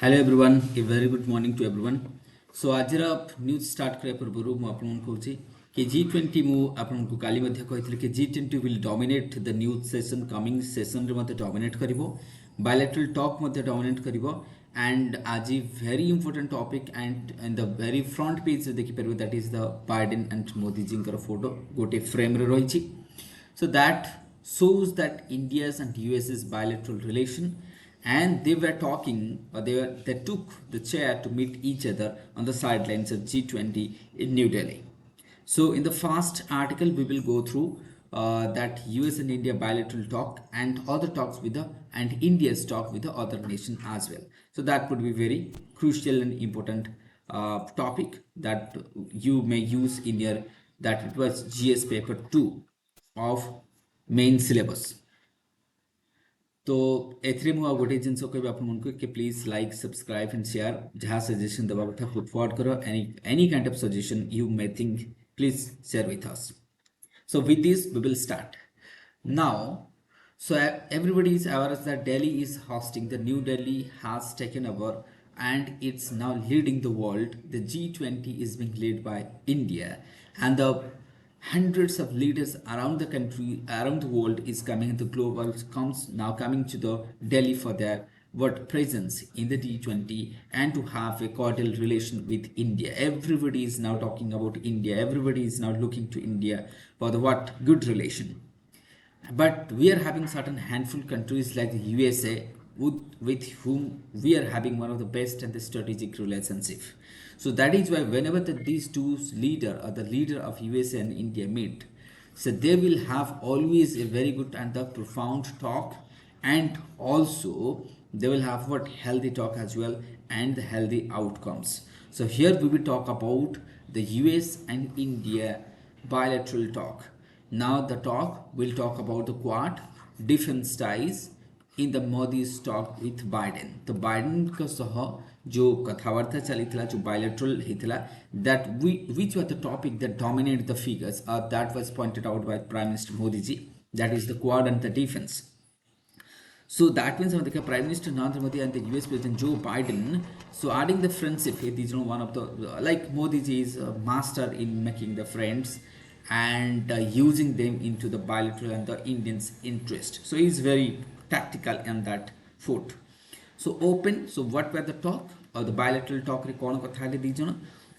Hello everyone a very good morning to everyone so आज news start करा पूर्व मुझे कि G20 आपको काली कि G20 will dominate the news session coming session रे डोमिनेट करिवो बायलैटरल टॉक डोमिनेट करिवो एंड आज very important topic and in the very front page देखि परबो that is the Biden and Modi ji photo गोटे फ्रेम रे रही so that shows that India's and US's bilateral relation, and they were talking, or they took the chair to meet each other on the sidelines of G20 in New Delhi. So in the first article, we will go through that US and India bilateral talk and other talks with the and India's talk with the other nation as well. So that would be very crucial and important topic that you may use in your that it was GS paper 2 of main syllabus. तो एथरे मु गोटे जिनस कहबी आपन मन को कि please like subscribe and share जहाँ suggestion दबा कथा पुट फॉरवर्ड करो any kind of suggestion you may think please share with us. So with this we will start now. So everybody is aware that Delhi is hosting, the New Delhi has taken over and it's now leading the world. The G20 is being led by India and the hundreds of leaders around the country, around the world is coming, the global comes now coming to the Delhi for their what presence in the G20 and to have a cordial relation with India. Everybody is now talking about India. Everybody is now looking to India for the what good relation. But we are having certain handful countries like the USA with whom we are having one of the best and the strategic relationship. So that is why whenever these two leader or the leader of USA and India meet, so they will have always a very good and the profound talk, and also they will have what healthy talk as well and the healthy outcomes. So here we will talk about the US and India bilateral talk. Now the talk will talk about the Quad defense ties in the Modi's talk with Biden. तो Biden का सह जो कथावार्ता चली जो bilateral हितला that which was the topic that dominated the figures that was pointed out by Prime Minister Modi ji, that is the Quad and the defense. So that means the Prime Minister Narendra Modi and the US President Joe Biden, so adding the friendship, these are one of the like Modi ji is a master in making the friends and using them into the bilateral and the Indians interest. So he's very tactical in that foot. So open, so what were the talk or the bilateral talk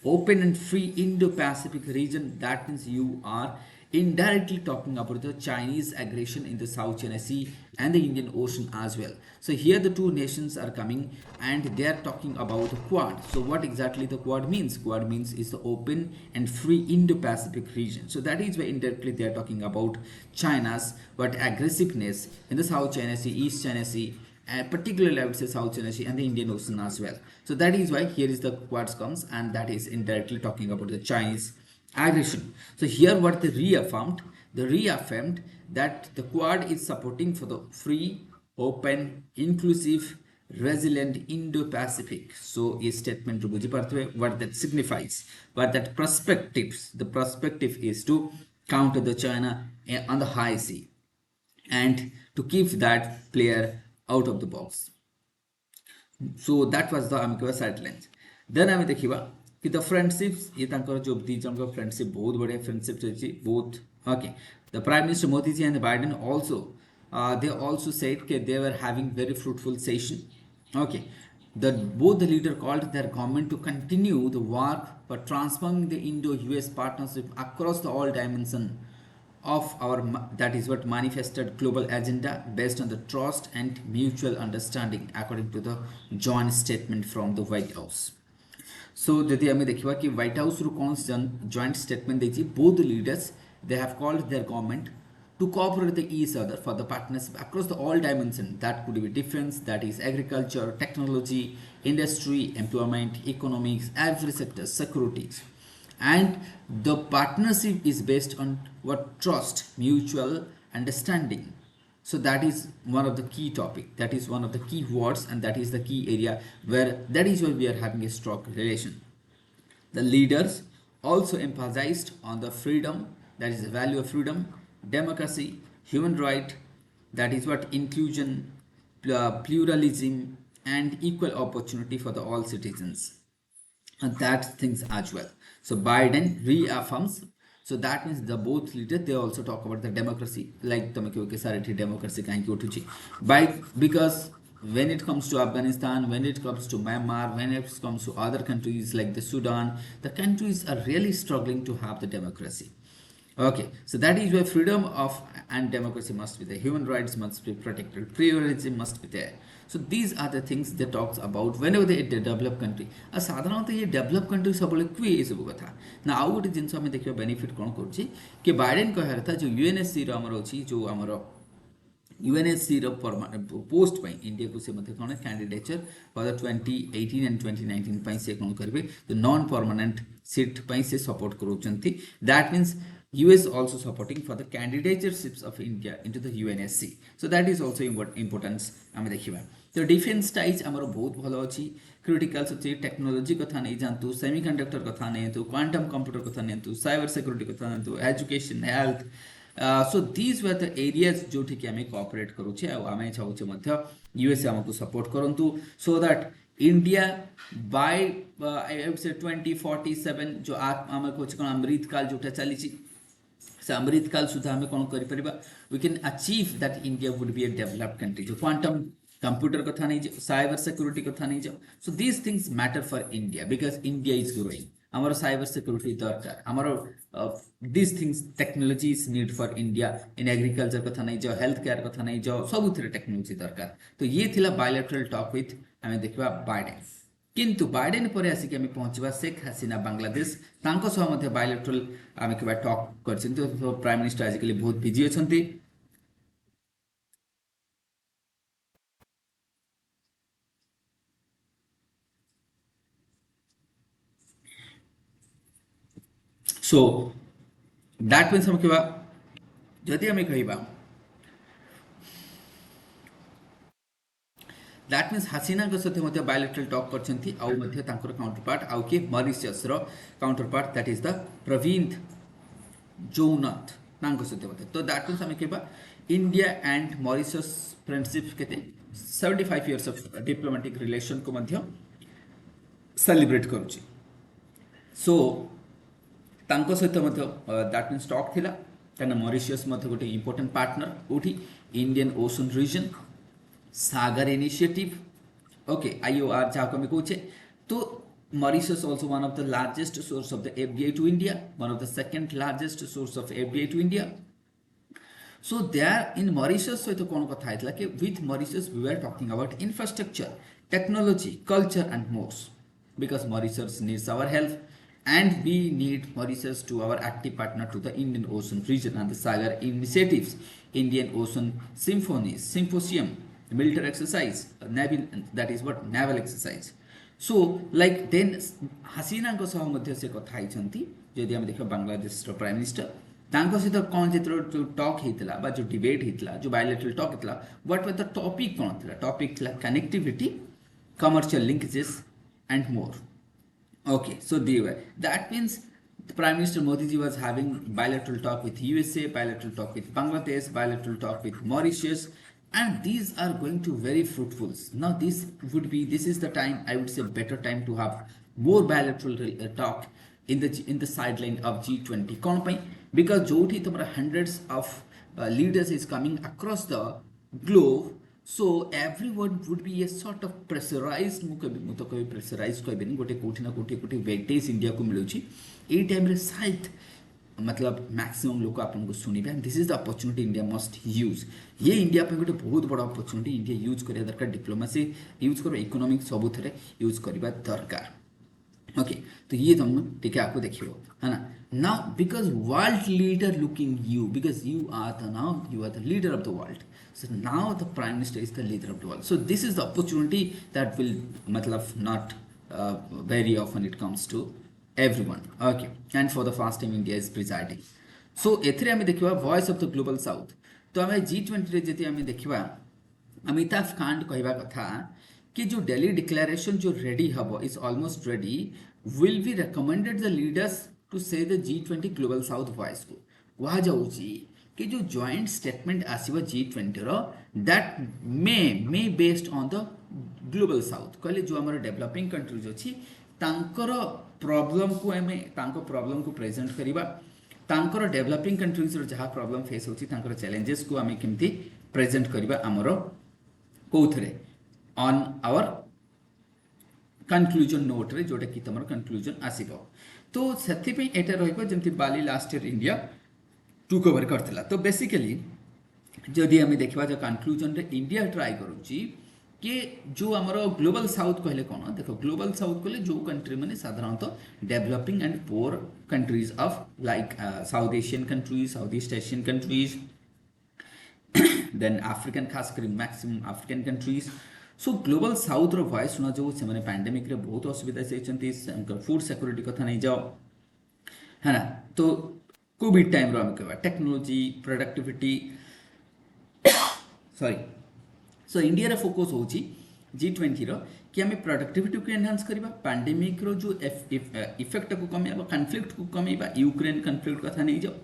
open and free Indo-Pacific region. That means you are indirectly talking about the Chinese aggression in the South China Sea and the Indian Ocean as well. So here the two nations are coming and they are talking about the Quad. So what exactly the Quad means? Quad means is the open and free Indo-Pacific region. So that is why indirectly they are talking about China's what aggressiveness in the South China Sea, East China Sea, and particularly I would say South China Sea and the Indian Ocean as well. So that is why here is the Quads comes, and that is indirectly talking about the Chinese aggression. So here what they reaffirmed that the Quad is supporting for the free, open, inclusive, resilient Indo-Pacific. So a statement to what that signifies, what that perspectives, the perspective is to counter the China on the high sea and to keep that player out of the box. So that was the amicus sidelines. Then आम देखा कि the friendships ये जो दी जन friendship बहुत बड़े friendship रही both. Okay, the Prime Minister Modi ji and the Biden also they also said that they were having very fruitful session. Okay, both the leader called their government to continue the work for transforming the Indo-US partnership across the all dimensions of our, that is what manifested global agenda based on the trust and mutual understanding according to the joint statement from the White House. So जदि आम देखा कि White House रू कौन joint statement देछि, both leaders they have called their government to cooperate with each other for the partnership across the all dimensions. That could be defense, that is agriculture, technology, industry, employment, economics, every sector, securities. And the partnership is based on what trust, mutual understanding. So that is one of the key topic, that is one of the key words, and that is the key area where that is why we are having a strong relation. The leaders also emphasized on the freedom, that is the value of freedom, democracy, human right, that is what inclusion, pluralism, and equal opportunity for the all citizens, and that things as well. So Biden reaffirms. So that means the both leaders they also talk about the democracy, like tome kyo ke sare democracy kahi ki utuchi by, because when it comes to Afghanistan, when it comes to Myanmar, when it comes to other countries like the Sudan, the countries are really struggling to have the democracy. Okay, so that is where freedom of and democracy must be there. Human rights must be protected. Pluralism must be there. So these are the things they talks about whenever they develop country. आ साधारणतः ये develop country सबले क्वे ये सब कथा ना आउ गोटे जिनस आम देखिए बेनिफिट कौन करुच्ची कि बाइडेन कहर था जो यूएनएससी आमर अच्छी जो आमर यूएनएससी पोस्ट पर इंडिया को से कौन कैंडिडेचर फॉर द 2018 एंड 2019 पर से कौन करेंगे जो नॉन परमानेंट सीट पर से सपोर्ट करोचंती. That means US also supporting for the candidatureships of India into the UNSC. So that is also importance आम देखिबा. तो डिफेंस टाइज आमर बहुत भल अच्छी. क्रिटिकल्स अच्छी टेक्नोलोजी कथा नहीं जानतु, सेमीकंडक्टर कथा नहीं तो, क्वांटम कंप्यूटर कथा नहीं तो, साइबर सिक्योरिटी कथा नहीं तो, education health. So these were the areas जो कि आम कोऑपरेट करूचे आम चाहूचे मध्य यूएसए आमको सपोर्ट करंतु so that India by I would से 2047 जो आम कौन अमृत काल जोटा चली से अमृत काल सुधा आम कौन कर we can achieve that India would be a developed country. जो क्वांटम कंप्यूटर कथा नहीं जाओ, साइबर सिक्योरिटी कथा नहीं जाओ. So these things matter for India because India is growing. आमर साइबर सिक्योरिटी दरकार, आमर this things technology is need for India. In agriculture कथा नहीं जाओ, हेल्थ केयर कथा नहीं जाओ, सबुथिरे टेक्नोलोजी दरकार. तो ये थिला बायलैटरल टॉक विथ आम देखा बाइडेन. किंतु बाइडेन पर आसिक आम पहुँचा शेख हसीना बांग्लादेश तांको सह मध्य बायलैटरल आम क्या टॉक कर. तो प्राइम मिनिस्टर आजिकली बहुत बिजी अच्छा. सो दैट मीन्स हम क्या जदि आम कह दैट मीन्स हसीना सहित बायलैटरल टॉक करछंती आउ मध्य तांकर काउंटरपार्ट आउ कि मॉरिशस रो counterpart that is the Pravind Jugnauth तांको सहित. तो दैट मीन्स आम कहबा इंडिया एंड मॉरिशस फ्रेंडशिप केते 75 इयर्स ऑफ डिप्लोमेटिक रिलेशन को मध्य सेलिब्रेट करूची. सो तांको सहित मध्य दैट मीन्स टॉक थिला कना मॉरिशस मध्य गोटे इंपोर्टेंट पार्टनर कोठी इंडियन ओशन रीजन सागर इनिशिएटिव. ओके IOR जहाँ को कहे तो Mauritius also one of the largest source of the FDI to India, one of the second largest source of FDI to India. So there in Mauritius सहित कौन कथा है कि with Mauritius we were talking about infrastructure, technology, culture and more, because Mauritius needs our help and we need Mauritius to our active partner to the Indian Ocean region and the Sagar initiatives, Indian Ocean Symphonies, Symposium, military exercise, naval, that is what naval exercise. So like then हसीना को सह मध्य से कथा होती जदि आम देख Bangladesh prime minister तांको सहित कौन जो टॉक होता बा जो डिबेट होता जो बायलैटरल टॉक होता व्हाट वर द टॉपिक कौन था टॉपिक था connectivity commercial linkages and more. Okay, so that means the Prime Minister Modi ji was having bilateral talk with USA, bilateral talk with Bangladesh, bilateral talk with Mauritius, and these are going to very fruitful. Now this is the time, I would say better time to have more bilateral talk in the sideline of G20. कौन पाई? Because जोठी तुम्हारा hundreds of leaders is coming across the globe. So everyone would be a sort of pressurized मुझे कभी pressurized कोई भी नहीं गोटे कोठी ना कोठी वेटेज इंडिया को मिलूची ए टाइम रे शायद मतलब मैक्सिमम लोग आपको सुनिबे and this is the opportunity India must use. ये इंडिया पे गोटे बहुत बड़ा अपॉर्चुनिटी इंडिया यूज करिया दरकार. डिप्लोमेसी यूज करो, इकोनॉमिक सबुथरे यूज करबा दरकार. ओके तो ये तुम ठीक है आपको देखियो है ना. Now because world leader looking you because you are the leader of the world. So now the Prime Minister is the leader of the world. So this is the opportunity that will matlab not very often it comes to everyone. Okay, and for the first time India is presiding. So एथरे हमें देखिवा voice of the global south. तो हमें G20 रे जति हमें देखिवा अमिताभ कांत कहवा कथा कि जो दिल्ली डिक्लेरेशन जो रेडी हबो is almost ready will be recommended the leaders to say the G20 global south voice को कहा जाउची कि जो जॉइंट स्टेटमेंट आसीबा G20 रो that may based on the global south कहले जो आम डेवलपिंग कंट्रीज अच्छी तांकर प्रॉब्लम को आम प्रॉब्लम को प्रेजेंट करवा तांकर डेवलपिंग कंट्रीज जहाँ प्रॉब्लम फेस होची तांकर चैलेंजेस को आम केमती प्रेजेंट करवा आमर कौथरे ऑन आवर कनक्लूजन नोट रे जोटा कि तुम कनक्लूजन आसीबो तो सेथिपे एटा रहइबो जेमति Bali last year India to cover करथिला तो बेसिकली जदि आम देखा जो कनक्लूजन रे इंडिया ट्राई करूची कि जो आमर ग्लोबल साउथ कहले कौन देख ग्लोबल साउथ कहले जो कंट्री मैंने साधारणतः developing and poor countries of like South Asian countries South East Asian countries then African खास कर maximum African countries so global south रो वॉइस सुना जो से पैंडेमिक रे बहुत असुविधा से फूड सिक्योरिटी कथा नहीं जाओ है ना तो कोविड टाइम रो हम कहवा technology productivity sorry so India रे फोकस होची G20 रो कि हमें प्रोडक्टिविटी को एनहांस करबा पैंडेमिक रो जो इफेक्ट को कमेबा कॉन्फ्लिक्ट को कमेबा यूक्रेन कॉन्फ्लिक्ट कथा नहीं जाओ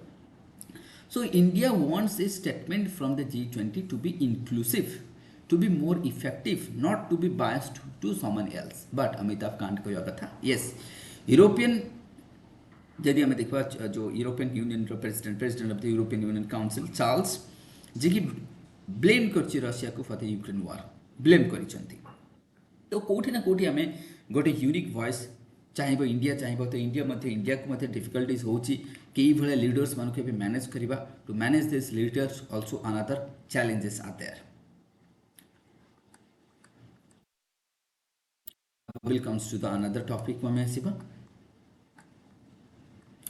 So India wants a statement from the G20 to be inclusive, to be more effective, not to be biased to someone else. But Amitabh Kant कहवा कथा yes European यदि हमें देखा जो यूरोपियन यूनियन रो president of the European Union council Charles ji की blame करछि Russia को for the Ukraine war blame करिसंती तो कोठी ना कोठी हमें गोटे यूनिक वॉइस चाहिए इंडिया चाहिए तो इंडिया मध्य इंडिया को मध्य डिफिकल्टीज होची कई भले लीडर्स मानक भी मैनेज करबा to manage this leaders also another challenges are there will comes to the another topic में आसीबा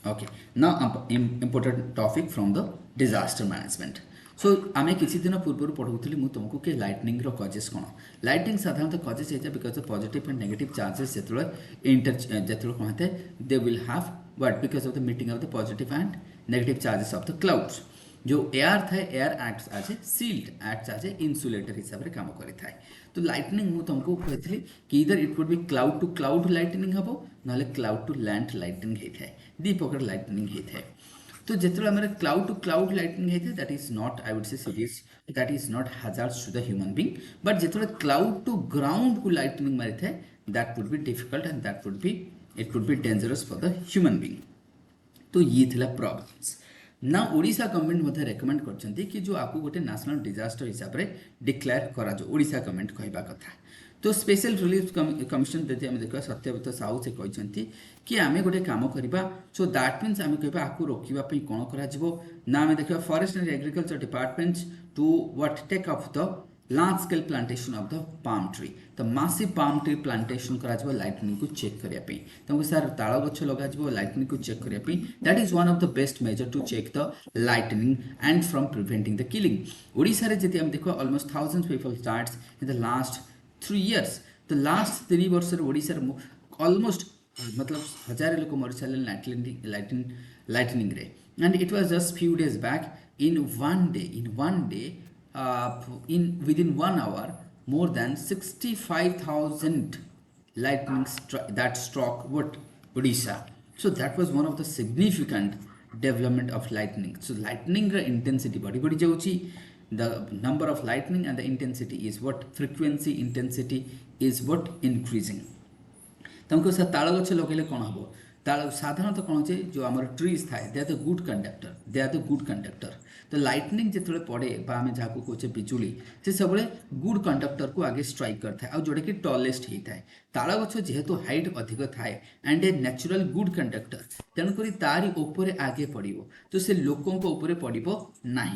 okay now important topic from the disaster management सो आम किसी दिन पूर्व पढ़ाऊली मुझे तुमको कि लाइटनिंग कजेस कौन लाइटनिंग साधारणतः कजेस होता है because of positive and negative charges जो कौन होता है they will have what because of the meeting of the positive and negative charges of the clouds जो एयर था air acts as a shield acts as a insulator हिसाब से काम करें तो लाइटनिंग मुझे तुमको कहती कि इधर it would be cloud to cloud lightning हम ना क्लाउड टू लैंड लाइटनिंग होता है दी प्रकार लाइटनिंग होता है तो जितने आम क्लाउड टू क्लाउड लाइटनिंग होता है that is not I would say serious that is not hazards to the human being but जितने क्लाउड टू ग्राउंड को लाइटनिंग मारी था that would be difficult and that would be it would be dangerous for the human being तो ये थिला problems ना Odisha government मध्य recommend करछंती कि जो आपको गोटे नेशनल डिजास्टर हिसाब रे डिक्लेयर करा जो ओडिशा गवर्नमेंट कहबा कथा तो स्पेशल रिलीफ कमिशन जदि आम देखा सत्यव्रत साहू से कहते कि आम गोटे कम करवा सो दैट मीन्स आम कह आपको रोकवाई कौन कर आम देखा forest and agriculture departments to what take up the large scale plantation of the palm tree तो मासिव पाम ट्री प्लांटेशन करा लाइटनिंग को चेक करने तुमको सर ताल गछ लगा लाइटनिंग को चेक करने that is one of the best measure to check the lightning and from preventing the killing Odisha रे जदि हम देखो almost thousands people died in the last 3 years तो लास्ट 3 वर्ष ओडिशा ऑलमोस्ट मतलब 1000 लोक मरी सारे लाइटनिंग रे and it was just few days back in one day in within 1 hour more than 65,000 lightning that struck what Odisha. So that was one of the significant development of lightning. So lightning intensity body jauchi, the number of lightning and the intensity is what frequency intensity is what increasing. तुमको से ताल गछ लगेले कौन हम ताल साधारणतः कौन होचे जो आमर ट्रीज थाए they are the good conductor तो लाइटनिंग जिते पड़े आम जहाँ कहे बिजुली से सब गुड कंडक्टर को आगे स्ट्राइक करता है जोटा कि टॉलेस्ट होता है ताल गछ जेहेतु हाइट अधिक थाए and a natural good conductor तेणुक तारी ऊपर आगे पड़ो तो से लोकों ऊपर पड़ो ना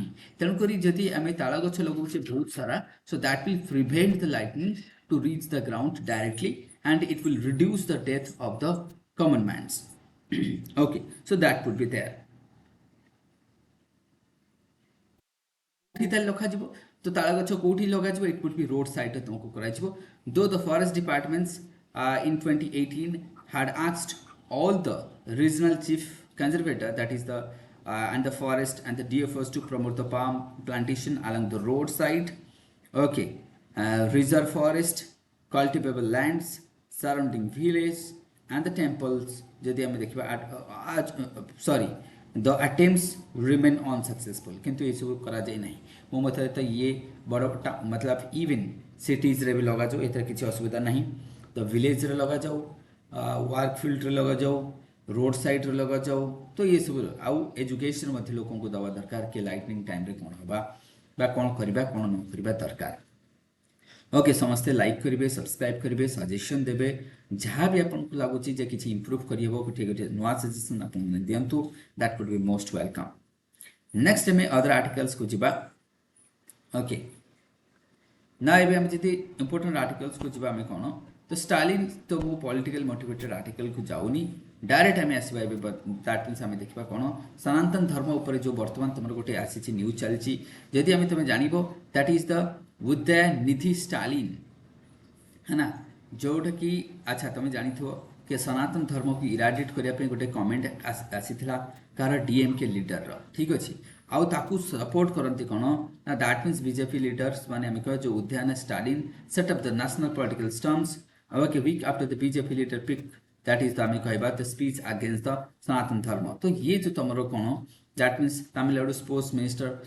तेणुक जदि आम ताल गछ लगे बहुत सारा so that will prevent the lightning to reach the ground directly and it will reduce the death of the common mans. Okay, so that would be there. तो ताल गछ कोठी लगा जिवो it would be road side तुमको करा जिवो though the forest departments in 2018 had asked all the regional chief conservator that is the and the forest and the DFOs to promote the palm plantation along the roadside. Okay, reserve forest, cultivable lands, surrounding village and the temples जदि हमें देखिबा sorry the attempts remain unsuccessful किंतु ये सब करा जाए नहीं मो मत तो ये बड़ मतलब इवन सिटीज रे भी लगा जाओ एथर किसी असुविधा नहीं तो विलेज रे लगा जाओ वर्क फील्ड रे लगा जाओ रोड साइड रे लगा जाओ तो ये सब आउ एजुकेशन मध्य लोगों को दवा दरकार कि लाइटनिंग टाइम रे कौन होबा बा कौन करबा कौन न करबा दरकार ओके समस्ते लाइक करेंगे सब्सक्राइब करेंगे सजेशन देवे जहाँ भी आपको लगुच कि इम्प्रूव करिए गोटे गोटे नुआ सजेशन आप दिंतु that would be most welcome next आम अदर आर्टिकल्स को जीवा ओके ना एबे हम जदि इंपोर्टेंट आर्टिकल्स को जीवा कौन तो स्टालिन तो वो पॉलिटिकल मोटिवेटेड आर्टिकल को जाऊनी डायरेक्ट आम आसवा दैट मीन्स आम देखा कौन सनातन धर्म उपर जो बर्तमान तुम गोटे आसी न्यूज चलती जदि आम तुम जान that is the Udhayanidhi Stalin है ना जोटा कि अच्छा तुम जानी कि सनातन धर्म को इराडिकेट करने गोटे कमेंट आसीला कार डीएमके लीडर ठीक अच्छे आउ ताकू सपोर्ट करती कौन ना दैट मीन्स बीजेपी लीडर्स माने आम कह जो Udayan Stalin set up the national political storms okay week after the BJP leader pick that is the आम कह the speech against the Sanatan Dharma तो ये जो तुम कौन that means Tamil Nadu sports minister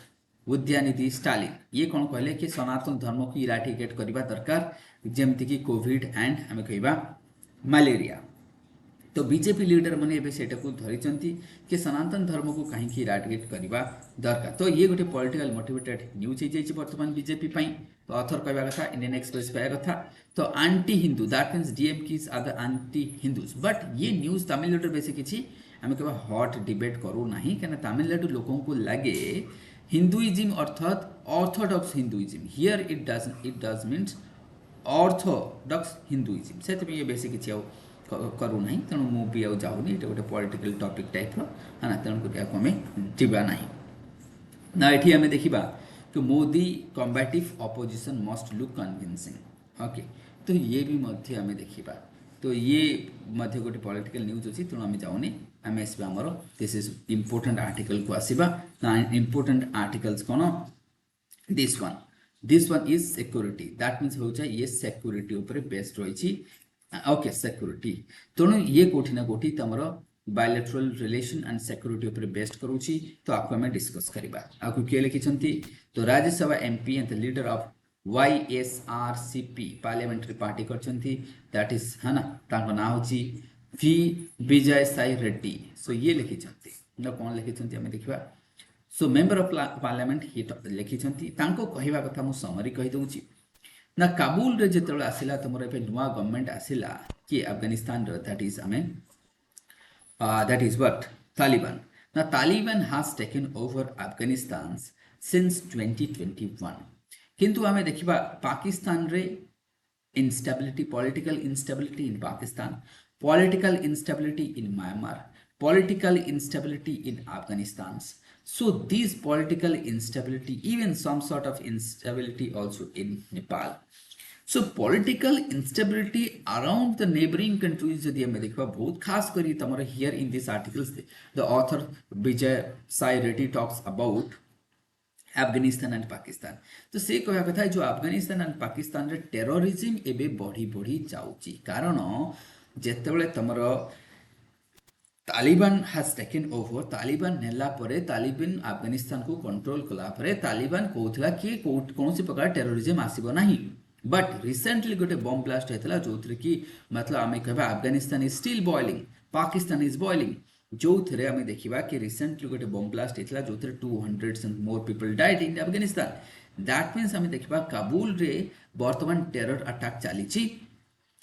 Udhayanidhi Stalin ये कौन कहले कि सनातन धर्म को इराडिकेट करने दरकार जमती कि कोविड एंड आम कह मलेरिया तो बीजेपी लीडर मैंने धरी कि सनातन धर्म को कहीं इराडिकेट करने दरकार तो ये गोटे पॉलिटिकल मोटिवेटेड न्यूज हो बर्तमान बीजेपी तो अथर कहवा कथा इंडियन एक्सप्रेस कहवा कथा तो anti Hindu that means DMKs are the anti Hindus but ये न्यूज तमिलनाडु बेसी किसी आम कह हट डिबेट करूँ ना कहीं तमिलनाडु लोगों को लगे हिंदुइज्म अर्थात Orthodox Hinduism here it does means Orthodox Hinduism से ये बेसी किसी करू ना तेणु मुझे आउ जाऊनी ये गोटे पॉलिटिकल टॉपिक टाइप है ना तेणुक आम जीवा ना ना ये आम देखा कि Modi combative opposition must look convincing okay तो ये भी आम देखा तो ये गोटे पॉलिटिकल न्यूज अच्छी तेणु आम जाऊनी आम आसवा आमर दिस इज इम्पोर्टेंट आर्टिकल को आसवा इम्पोर्टेंट आर्टिकल्स कौन this one is security that means हो ये सिक्योरिटी उपर बेस्ड रही ओके सिक्योरिटी तेणु ये कोठी ना कोठी तुम बायलैटरल रिलेशन एंड सिक्योरिटी उपर बेस्ड करूची तो आपको आम डिस्कस करवा आपको किए लिखिं तो Rajya Sabha MP and the leader of YSRCP parliamentary party करछंती दैट इज है ना ताको ना होची वी विजय साई रेड्डी सो ये लिखिछंती ना कौन लिखिछंती हमें देखिबा so member of parliament he लिखिछंती ताको कहवा कथा मु समरी कहि दउची ना काबुल रे जेतळे आसिला तमरो पे नुवा गवर्नमेंट आसिला कि अफगानिस्तान रे दैट इज हमें दैट इज व्हाट तालिबान ना Taliban has taken over Afghanistan since 2021 किंतु आमे देखिबा पाकिस्तान रे instability political instability in Pakistan political instability in Myanmar political instability in Afghanistan so these political instability even some sort of instability also in Nepal so political instability around the neighboring countries जदि हमें देखा बहुत खास करी तमरा here in this articles the author Vijay Sai Reddy talks about Afghanistan and Pakistan तो से कह कथा जो अफगानिस्तान एंड पाकिस्तान रे टेररिज्म एबे बढ़ी बढ़ी जाउची कारण जेतेबेले तमर Taliban has taken over Taliban नेला परे तालिबान अफगानिस्तान को कंट्रोल कला परे तालिबान कहथला कि कोनोसी प्रकार टेररिज्म आसीबो नाही बट रिसेंटली गोटे बम ब्लास्ट हेतला जोथरे कि मतलब आमे कहबा Afghanistan is still boiling Pakistan is boiling जो थे आम देखा कि रिसेंटली गोटे बम ब्लास्ट होता जो 200 and more people died in Afghanistan that means आम देखा काबुल रे बर्तमान टेरर अटैक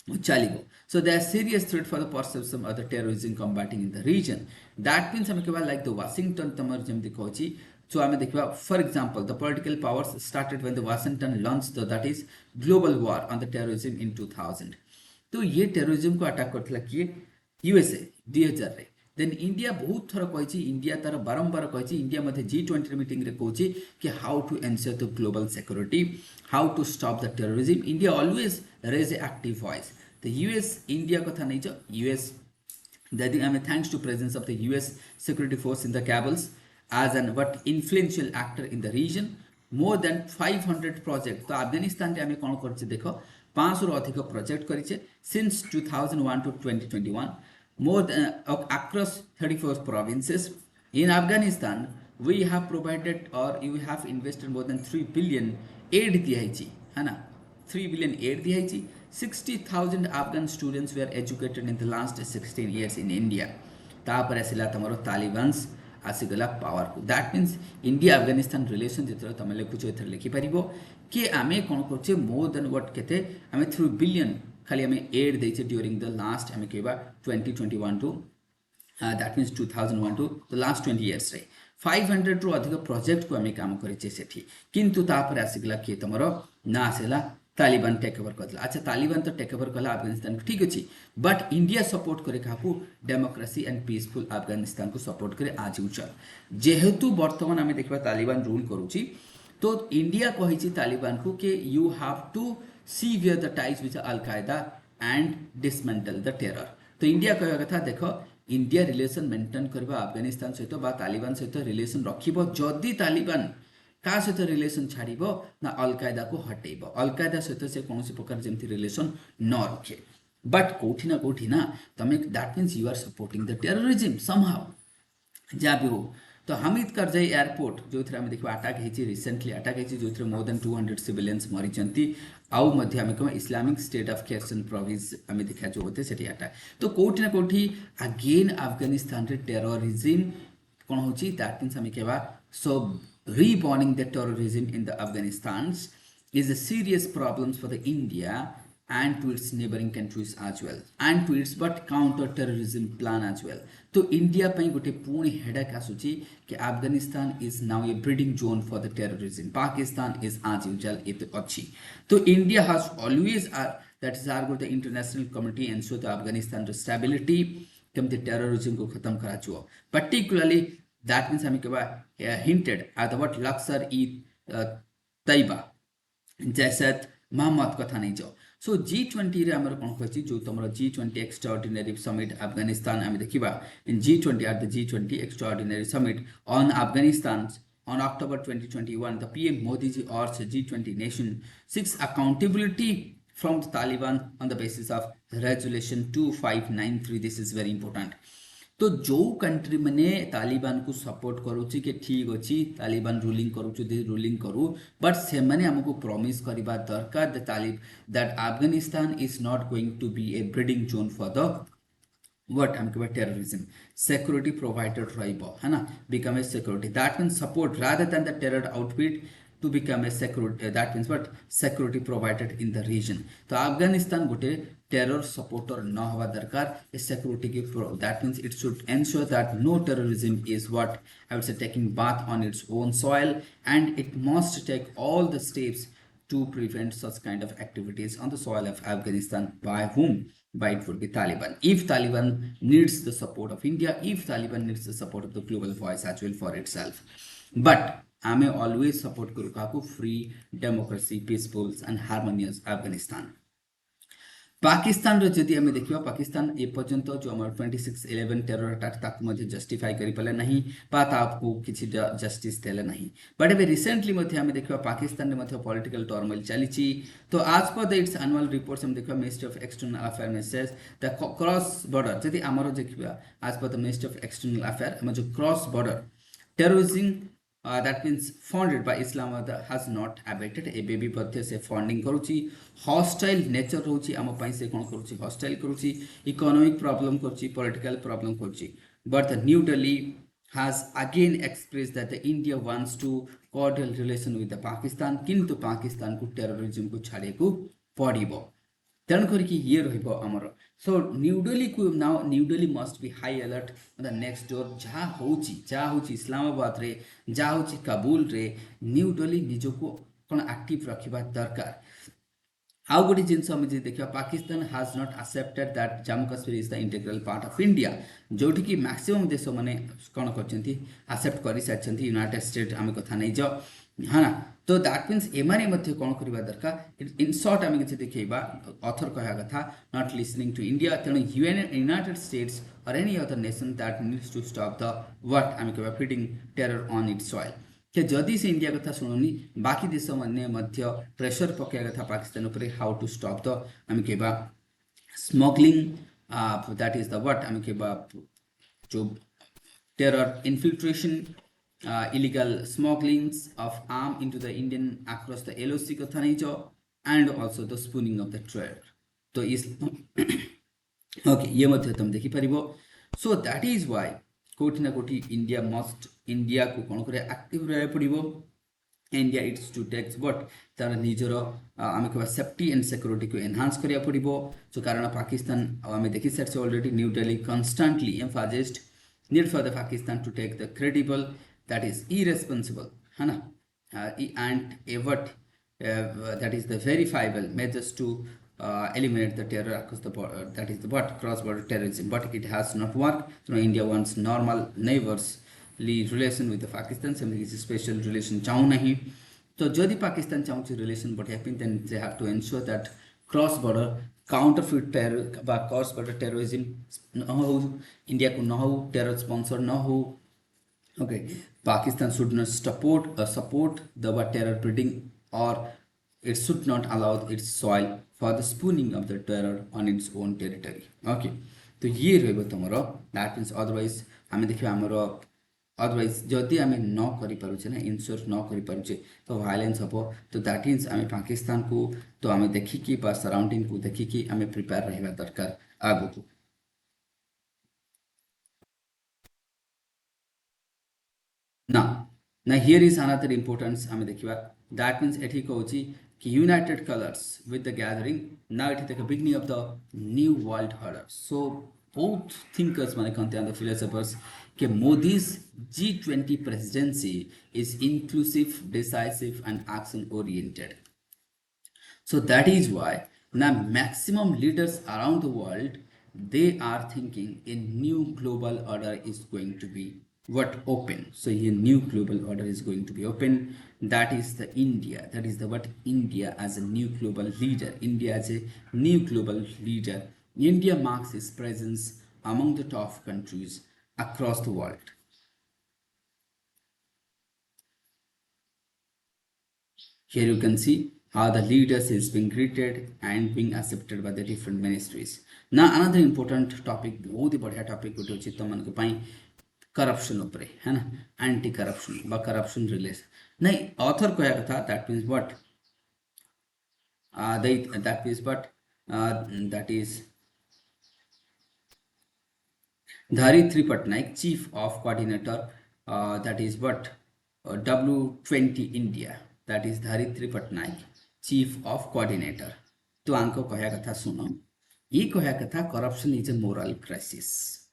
चलो so they are serious threat for the perception of the terrorism combating in the region that means आम कहवा लाइक द वाशिंगटन तमर जमी कहूँ सो आम देखा for example the political powers started when the Washington launch the that is global war on the terrorism इन 2000 तो ये terrorism को अटैक करथिला किए यूएसए 2000 रे देन इंडिया बहुत थर कही इंडिया तार बारंबार कही इंडिया मध्य G20 मीटिंग रे कहूँ कि how to ensure the global security how to stop the terrorism India always raise a active voice the US India कथा नहीं जो US that I mean thanks to presence of the US security force in the Kabuls as an what influential actor in the region more than 500 project to Afghanistan रे आम कौन कर देख 500 अधिक project करें since 2001 to 2021 more than across 34 provinces In Afghanistan, we have provided or you have invested more than 3 billion aid दियाइछि है ना 3 billion aid दियाइछि 60,000 Afghan students were educated in the last 16 years in India तापर आसिला तमरो Talibans आसीगला power को that means India Afghanistan relation जेतर तमे लिखुछ एथर लिखि परिबो कि आमे कोन करछे मोर देन व्हाट केते आमे 3 बिलियन खाली आमे एड दैछे ड्यूरिंग द लास्ट आमे केबा 2021 to that means 2001 to the last 20 years रे 500 रु अधिक प्रोजेक्ट को आमे काम करिचे सेठी किंतु तापर आसीगला कि तमरो ना आसेला तालिबान टेक ओवर करला अच्छा तालिबान तो टेक ओवर कला अफगानिस्तान ठीक अछि बट इंडिया सपोर्ट करे काकू डेमोक्रेसी एंड पीसफुल अफगानिस्तान को सपोर्ट करे आज उचल जेहेतु वर्तमान आमे देखबा तालिबान रूल करूची तो इंडिया कहिछि तालिबान को कि you have to sever the ties with al Qaeda and dismantle the terror तो इंडिया कहया कथा देखो इंडिया रिलेशन मेंटेन करबा अफगानिस्तान सहित बा तालिबान सहित रिलेशन रखिबो जदी तालिबान का सहित रिलेशन छाड़िबो ना अल कायदा को हटेइबो अल कायदा सहित से कोनोसी प्रकार जेमति रिलेशन न रखे बट कोठी ना तमे that means you are supporting the terrorism somehow जा भी हो तो हामिद करजाई एयरपोर्ट जो थरे हम देखबा अटैक हेची रिसेंटली अटैक हेची जो थरे मोर देन 200 सिविलियंस मरि चंती आउ मध्य हम कम इस्लामिक स्टेट ऑफ केरसन प्रोविंस हम देखा जो होते सेठी अटैक तो कोठी ना कोठी अगेन अफगानिस्तान रे टेररिज्म कोन होची दैट मींस हम केबा so reburning the terrorism in the Afghanistan is a serious problem for the India and to its neighboring countries as well and to its but counter terrorism plan as well तो India पई गोटे पूर्ण हेडाक आसुची कि Afghanistan is now a breeding zone for the terrorism Pakistan is as usual it अच्छी तो India has always that is argued the international community ensure the Afghanistan the stability कम द टेररिज्म को खत्म कराचो पर्टिकुलरली दैट मींस हम केबा hinted at the what Lashkar e Taiba Jaish Mohammed कथा नहीं जाओ सो G20 रे हमर कोन कहछि जो तमरो G20 एक्स्ट्राऑर्डिनरी समिट अफगानिस्तान हम देखिबा इन G20 at the G20 extraordinary summit on Afghanistan on October 2021 the PM Modi ji urged G20 nation seeks accountability from the Taliban on the basis of resolution 2593 this is very important तो जो country मने तालिबान को support करूची के ठीक अछि Taliban ruling करूची दे ruling करू बट से माने हमको प्रॉमिस करबा दरकार the Taliban that Afghanistan is not going to be a breeding zone for the what हम कहबा टेररिज्म सिक्योरिटी प्रोवाइडेड रहइबो है ना become a security that means support rather than the terror outfit to become a security that means what security provided in the region तो अफगानिस्तान गोटे terror supporter न हवा दरकार ए सिक्योरिटी की that means it should ensure that no terrorism is what I would say taking bath on its own soil and it must take all the steps to prevent such kind of activities on the soil of Afghanistan by whom by it would be Taliban if Taliban needs the support of India if Taliban needs the support of the global voice as well for itself but आमे always support करू काकू free democracy peaceful and harmonious Afghanistan Pakistan रो जदी हमें देखिबा पाकिस्तान ए पर्यंत जो हमर 26/11 टेरर अटैक ताकू मध्ये जस्टिफाई करि पले नहीं पात आपको किछि जस्टिस देले नहीं बट अबे रिसेंटली मध्ये हमें देखिबा पाकिस्तान मध्ये पॉलिटिकल टर्मोइल चलीछि तो आज पर द इट्स एनुअल रिपोर्ट्स हम देखिबा ministry of external affair message the cross border जदी हमरो देखिबा आज पर the ministry of external affair हम जो cross border terrorism that means funded by Islamabad has not abated a baby पथे से फंडिंग करूची हॉस्टाइल नेचर रहउची हम पई से कोन करूची हॉस्टाइल करूची इकोनॉमिक प्रॉब्लम करूची पॉलिटिकल प्रॉब्लम करूची but the new Delhi has again expressed that the India wants to cordial relation with the Pakistan किंतु पाकिस्तान को टेररिज्म को छाड़े को पड़िबो तेन करके ये रहिबो हमर सो न्यू दिल्ली को now new Delhi must be high alert on the next door जहा होची इस्लामाबाद रे जहा होची काबुल रे न्यू दिल्ली निजो को कोन एक्टिव रखिबा दरकार आउ गोटे जिनस हम जे देखिबा Pakistan has not accepted that Jammu Kashmir is the integral part of India जोठी कि मैक्सिमम देश माने कोन करचंती एक्सेप्ट करि साचंती यूनाइटेड स्टेट हम कथा नै जो है ना तो दैट मीन्स एमाने मध्य कोन करबा दरकार इन शॉर्ट हम किछि देखैबा ऑथर कहया कथा नॉट लिसनिंग टू इंडिया तेनो यूनाइटेड स्टेट्स और any other nation that needs to stop the what हम कहबा feeding terror on its soil के जदी से इंडिया कथा सुनोनी बाकी देश माने मध्य प्रेशर पकया कथा पाकिस्तान ऊपर हाउ टू स्टॉप द हम कहबा smuggling that is the what हम कहबा जो terror infiltration, illegal smugglings of arms into the Indian across the LOC କଥା ନେଇଛ, and also the spooning of the trade. तो इस ओके ये मध्य तुम देखि परिबो. So that is why कोठी ना कोठी इंडिया को कोन करे एक्टिव रहय पड़िबो. India it's to take what तार निजर आमे कहबा सेफ्टी एंड सिक्योरिटी को एनहांस करिया पड़िबो. सो कारण पाकिस्तान आमे देखि सारछ already New Delhi constantly emphasized need for the Pakistan to take the credible, that is irresponsible, है ना, and avert that is the verifiable measures to eliminate the terror across the border, that is the cross-border terrorism. But it has not worked. So India wants normal neighborsly relation with the Pakistan. Something is a special relation चाहू नहीं. तो जदि पाकिस्तान चाहूँ relation but happen, then they have to ensure that cross-border counterfeit terror बा cross-border terrorism न हो, India को न हो, terror sponsor न हो. Okay, Pakistan should not support the terror breeding, or it should not allow its soil for the spooning of the terror on its own territory. Okay, तो ये रहबो तमरो. That means otherwise हमें देखियो हमरो otherwise जदि आमे न करि पारुछे ना, इंश्योर न करि पारुछे तो वायलेंस हबो. तो दैट मीन्स आमे पाकिस्तान को तो आमे देखि कि बा सराउंडिंग को देखि कि आमे प्रिपेयर रहबा दरकार आगो को. Now here is another importance आमे देखिबा. That means एठी कहउची कि united colors with the gathering. Now it is the beginning of the new world order. So both thinkers माने कहते हैं, the philosophers, कि Modi's G20 presidency is inclusive, decisive and action oriented. So that is why now maximum leaders around the world, they are thinking a new global order is going to be what open. So a new global order is going to be open. That is the India, that is the what India as a new global leader. India as a new global leader. India marks its presence among the top countries across the world. Here you can see how the leaders is being greeted and being accepted by the different ministries. Now another important topic, बहुत ही बढ़िया topic गोटे अछि तमन के पई corruption उपरे, है ना, anti corruption बा corruption relation नहीं author कहया कथा. That means what that is Dharitri Patnaik, Chief of Coordinator, that is what W20 India, that is Dharitri Patnaik, Chief of Coordinator. तो आंको कहया कथा सुनो. ये कहया कथा corruption is a moral crisis,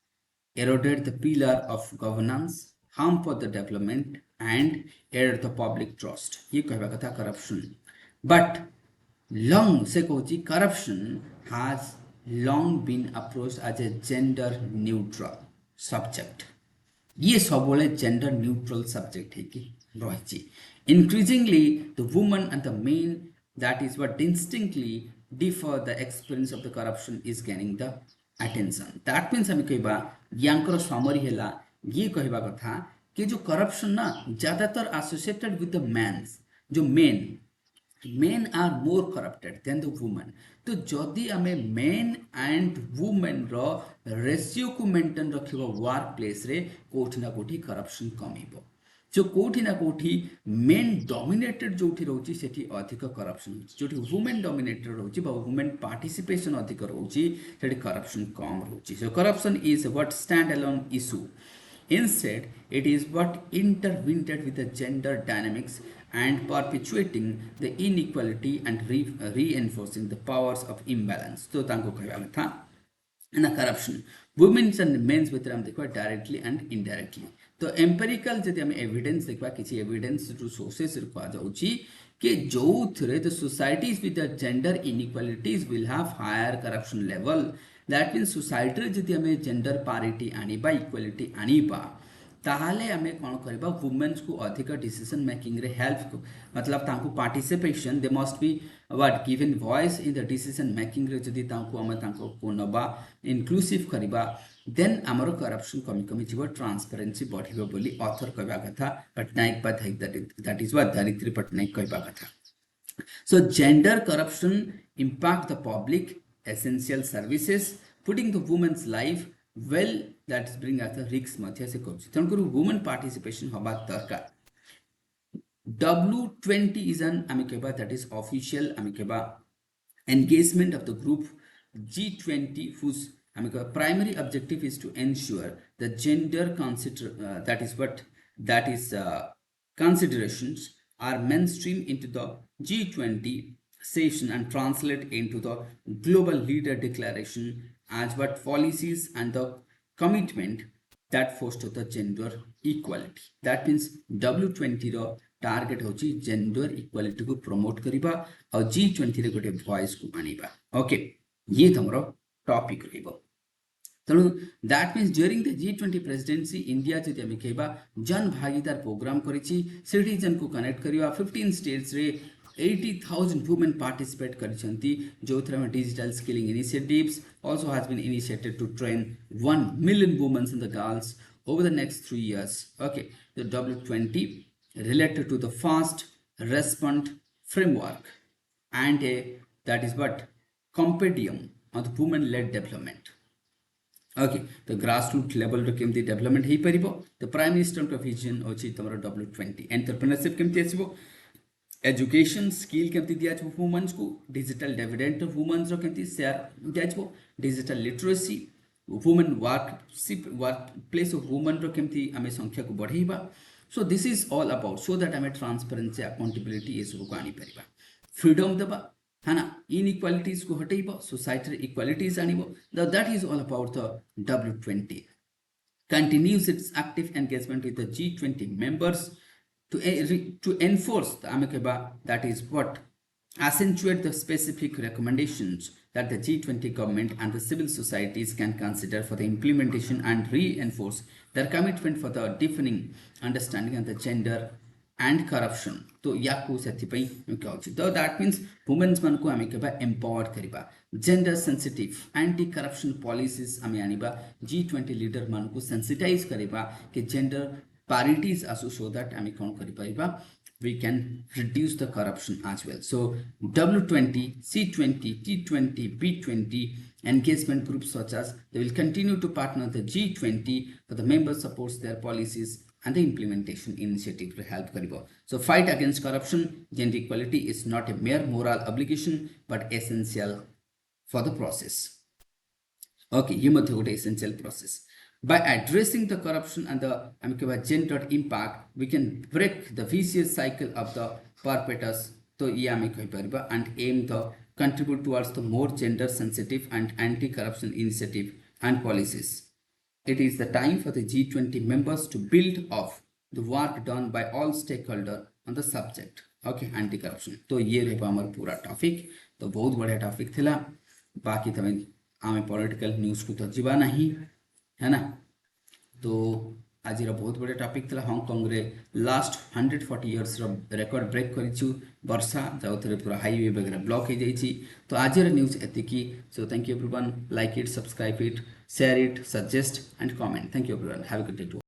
erode the pillar of governance, harm for the development and erode the public trust. ये कहया कथा corruption. But long से कहूची corruption has long been approached as a gender neutral subject. ये सबोले gender neutral subject है कि रही. Increasingly the woman and the men, that is what distinctly differ, the experience of the corruption is gaining the attention. That means हमें कहबा यांकर summary हैला ये कहबा कथा कि जो corruption ना ज़्यादातर associated with the men's, जो men are more corrupted than the women. तो जदि आमे men and women रो रेशियो को मेंटेन रखिबो वर्क प्लेस रे, कोठी ना कोठी करप्शन कमिबो. जो कोठी ना कोठी men dominated जोठी रहउची सेठी अधिक करप्शन होची, जोठी women dominated रहउची बा women participation अधिक रहउची सेठी करप्शन कम रहउची. So corruption is what standalone issue. Instead it is what intertwined with the gender dynamics and perpetuating the inequality and reinforcing the powers of imbalance. तो तांको कहबा था ना corruption women's and men's भितर हम देखबा directly and indirectly. तो empirical जदि हम evidence देखबा किछि evidence to sources रे कहा जाउची कि जो थरे the societies with the gender inequalities will have higher corruption level. That means society रे जदि हम gender parity आनिबा equality आनिबा ताहाले हमें कौन करिबा वुमेन्स को अधिक डिसीजन मेकिंग रे हेल्प को, मतलब तांको participation, they must be what given voice in the decision making रे. जदि तांको हम तांको को नबा इंक्लूसिव करिबा, देन हमरो करप्शन कमी कमी जीव, ट्रांसपेरेंसी बढ़िबो बोली ऑथर कहबा कथा. पटनायक बा दैट इज व्हाट धरित्री पटनायक कहबा कथा. So gender corruption impact the public essential services, putting the woman's life well that is bring as a risk मध्य से कौच तेणुकर वुमेन पार्टिसिपेशन हवा दरकार W20 is an आम कहबा that is official आम कहबा engagement of the group G20 whose आम कहबा primary objective is to ensure the gender considerations are mainstream into the G20 session and translate into the global leader declaration as what policies and the commitment that foster the gender equality. That means W20 रो target होची gender equality को promote करिबा और G20 रे गोटे voice को आनिबा. Okay ये तमरो topic रहइबो. तेणु that means during the G20 presidency India जदि आम कहबा जन भागीदार प्रोग्राम करिछि सिटीजन को कनेक्ट करिबा 15 स्टेट्स रे 80,000 वुमेन पार्टिसिपेट करिसंती जो through digital skilling initiatives also has been initiated to train 1 million women and the girls over the next 3 years. Okay, the W20 related to the fast response framework and that is what compendium on the women led development. Okay, the grassroots level ro kemti development hei paribo. The prime minister of vision ochi tomorrow W20 entrepreneurship kemti asibo, education skill kemti diya chbo women ko, digital dividend of women ro kemti share diya chbo, digital literacy, women workplace of women ro kemti ame sankhya ko badhaiba. So this is all about so that ame transparency accountability is ko ani pariba, freedom deba है ना, inequalities को हटेइबो, societal equalities आनिबो. That is all about the W20. Continues its active engagement with the G20 members to enforce the amicaba, that is what accentuate the specific recommendations that the G20 government and the civil societies can consider for the implementation and reinforce their commitment for the deepening understanding of the gender and corruption. तो याकू सेथिपई कहउछि. तो that means women's मन को आमे केबा empowered करिबा, gender sensitive anti corruption policies आमे आनिबा, G20 leader मन को sensitize करिबा कि जेंडर पैरिटीज आसु सो दैट आमे कोन करि पाइबा, we can reduce the corruption as well. So W20, C20, T20, B20 engagement groups such as they will continue to partner the G20 for the member supports their policies and the implementation initiative to help karibo. So fight against corruption, gender equality is not a mere moral obligation but essential for the process. Okay, you must have essential process. By addressing the corruption and the gendered impact, we can break the vicious cycle of the perpetrators to and aim to contribute towards the more gender sensitive and anti-corruption initiative and policies. It is the time for the G20 members to build off the work done by all stakeholders on the subject. Okay, anti-corruption. तो ये रहेगा हमारा पूरा topic. तो बहुत बड़ा topic थिला. बाकी तमें आमे पॉलिटिकल न्यूज़ को तो जीवा नहीं है ना. तो आज बहुत बड़ा टॉपिक थिला. हांगकांग रे लास्ट 140 इयर्स रो रिकॉर्ड ब्रेक करिछु वर्षा जाउथरे पूरा हाईवे वगैरह ब्लॉक हो जाइछि. तो आज न्यूज़ एतिकी. So thank you everyone. Like it, subscribe it, share it, suggest and comment. Thank you everyone. Have a good day too.